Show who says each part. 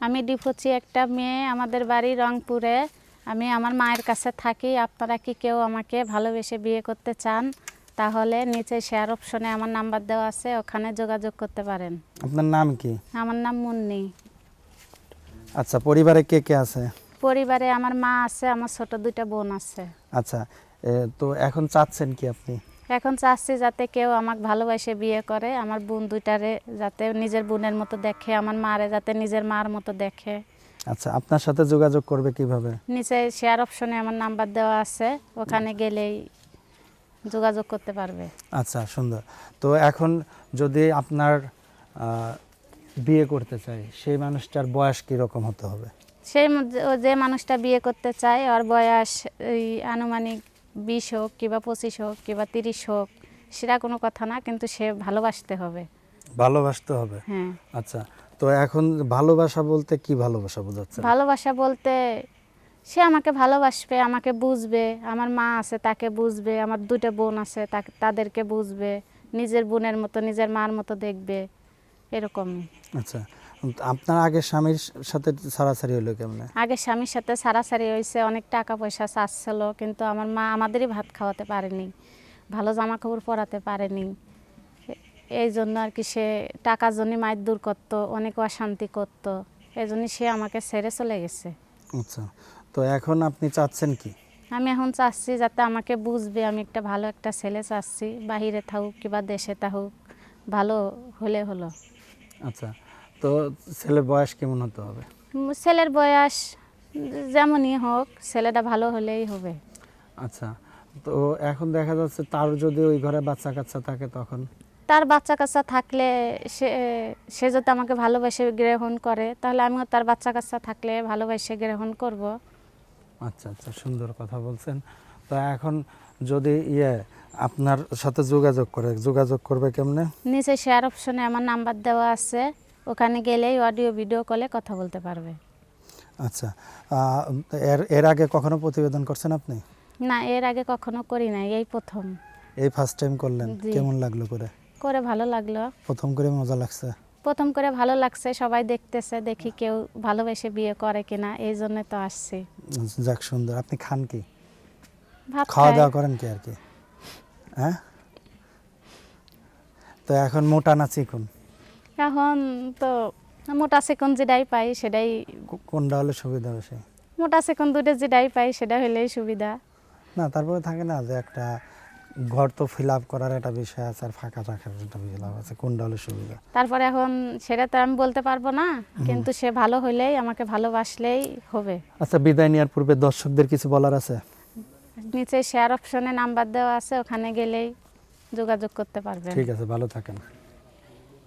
Speaker 1: আমি ডিফুচি একটা মেয়ে, আমাদের বাড়ি রংপুরে। আমি আমার মায়ের কাছে থাকি। আপনারা কি কেউ আমাকে ভালোবেসে বিয়ে করতে চান তাহলে নিচে শেয়ার অপশনে আমার নাম্বার দেওয়া আছে, ওখানে যোগাযোগ করতে পারেন।
Speaker 2: আপনার নাম কি?
Speaker 1: আমার নাম মুন্নি।
Speaker 2: আচ্ছা, পরিবারে কে কে আছে?
Speaker 1: পরিবারে আমার মা আছে, আমার ছোট দুইটা বোন আছে।
Speaker 2: আচ্ছা, তো এখন চাচ্ছেন কি আপনি?
Speaker 1: এখন চাচ্ছি যাতে কেউ আমাকে ভালোবাসে বিয়ে করে, আমার বোন দুইটারে যাতে নিজের বোনের মতো দেখে, আমার মারে যাতে নিজের মার মতো দেখে।
Speaker 2: আচ্ছা, আপনার সাথে যোগাযোগ করবে কিভাবে?
Speaker 1: নিচে শেয়ার অপশনে আমার নাম্বার দেওয়া আছে, ওখানে গেলেই যোগাযোগ করতে পারবে।
Speaker 2: আচ্ছা, সুন্দর। তো এখন যদি আপনার বিয়ে করতে চাই, সেই মানুষটার বয়স কীরকম হতে হবে?
Speaker 1: যে মানুষটা বিয়ে করতে চায় ওর বয়স এই আনুমানিক 20 হোক কিংবা 25 হোক কিংবা 30 হোক, সেটা কোনো কথা না, কিন্তু সে ভালোবাসতে হবে।
Speaker 2: ভালোবাসতে হবে?
Speaker 1: হ্যাঁ।
Speaker 2: আচ্ছা, তো এখন ভালোবাসা বলতে কি ভালোবাসা বোঝাচ্ছে?
Speaker 1: ভালোবাসা বলতে সে আমাকে ভালোবাসবে, আমাকে বুঝবে, আমার মা আছে তাকে বুঝবে, আমার দুইটা বোন আছে তাদেরকে বুঝবে, নিজের বোনের মতো নিজের মার মতো দেখবে, এরকমই।
Speaker 2: আচ্ছা, আপনার আগের স্বামীর সাথে ছাড়াছাড়ি হলো কেমনে?
Speaker 1: আগে স্বামীর সাথে ছাড়াছাড়ি হয়েছে, অনেক টাকা পয়সা চাচ্ছিল, কিন্তু আমার মা আমাদেরই ভাত খাওয়াতে পারেনি, ভালো জামা কাপড় পরাতে পারেনি। এই জন্য আর কি সে টাকার জন্য মায়ের দূর করতো, অনেক অশান্তি করতো, এই জন্য সে আমাকে ছেড়ে চলে গেছে।
Speaker 2: আচ্ছা, তো এখন আপনি চাচ্ছেন কি?
Speaker 1: আমি এখন চাচ্ছি যাতে আমাকে বুঝবে, আমি একটা ভালো একটা ছেলে চাচ্ছি, বাহিরে থাকুক কিংবা দেশে থাকুক, ভালো হলে হলো।
Speaker 2: আচ্ছা, তো ছেলের বয়স কেমন হতে হবে?
Speaker 1: ছেলের বয়স যেমনই হোক, ছেলেটা ভালো হলেই হবে।
Speaker 2: আচ্ছা, তো এখন দেখা যাচ্ছে তার যদি ওই ঘরে বাচ্চা কাচ্চা থাকে, তখন?
Speaker 1: তার বাচ্চা কাচ্চা থাকলে সে যদি আমাকে ভালোবেসে গ্রহণ করে, তাহলে আমিও তার বাচ্চা কাচ্চা থাকলে ভালোবেসে গ্রহণ করব।
Speaker 2: আচ্ছা আচ্ছা, সুন্দর কথা বলছেন। তো এখন যদি আপনার সাথে যোগাযোগ করবে কেমনে?
Speaker 1: নিচে শেয়ার অপশনে আমার নাম্বার দেওয়া আছে, ওখানে গেলেই অডিও ভিডিও কলে কথা বলতে পারবে।
Speaker 2: আচ্ছা, এর আগে কখনো প্রতিবেদন করছেন আপনি?
Speaker 1: না, এর আগে কখনো করি নাই, এই প্রথম।
Speaker 2: এই ফার্স্ট টাইম করলেন?
Speaker 1: জি।
Speaker 2: কেমন লাগলো করে?
Speaker 1: ভালো লাগলো।
Speaker 2: প্রথম করে মজা লাগছে?
Speaker 1: প্রথম করে ভালো লাগছে, সবাই দেখতেছে, দেখি কেউ ভালোবেসে বিয়ে করে কিনা, এই জন্য তো আসছি।
Speaker 2: যাক, সুন্দর। আপনি খান কি?
Speaker 1: ভাত
Speaker 2: খাওয়া
Speaker 1: খাই।
Speaker 2: দাওয়া করেন কি আর কি? হ্যাঁ, তো এখন মোটা না চিকন?
Speaker 1: এখন তো মোটা চিকন যেটাই পাই সেটাই।
Speaker 2: কোনটা হলে সুবিধা বেশি?
Speaker 1: মোটা চিকন দুটো যেটাই পাই সেটা হলেই সুবিধা।
Speaker 2: না, তারপরে থাকে না যে একটা ঘর তো ফিল আপ করার একটা বিষয় আছে, আর ফাঁকা রাখার একটা বিষয় আছে, কোনটা হলে সুবিধা?
Speaker 1: তারপরে এখন সেটা তো আমি বলতে পারবো না, কিন্তু সে ভালো হলেই, আমাকে ভালোবাসলেই হবে।
Speaker 2: আচ্ছা, বিদায় নেওয়ার পূর্বে দর্শকদের কিছু বলার আছে?
Speaker 1: নিচে শেয়ার অপশনে নাম্বার দেওয়া আছে, ওখানে গেলেই যোগাযোগ করতে পারবেন।
Speaker 2: ঠিক আছে, ভালো থাকেন।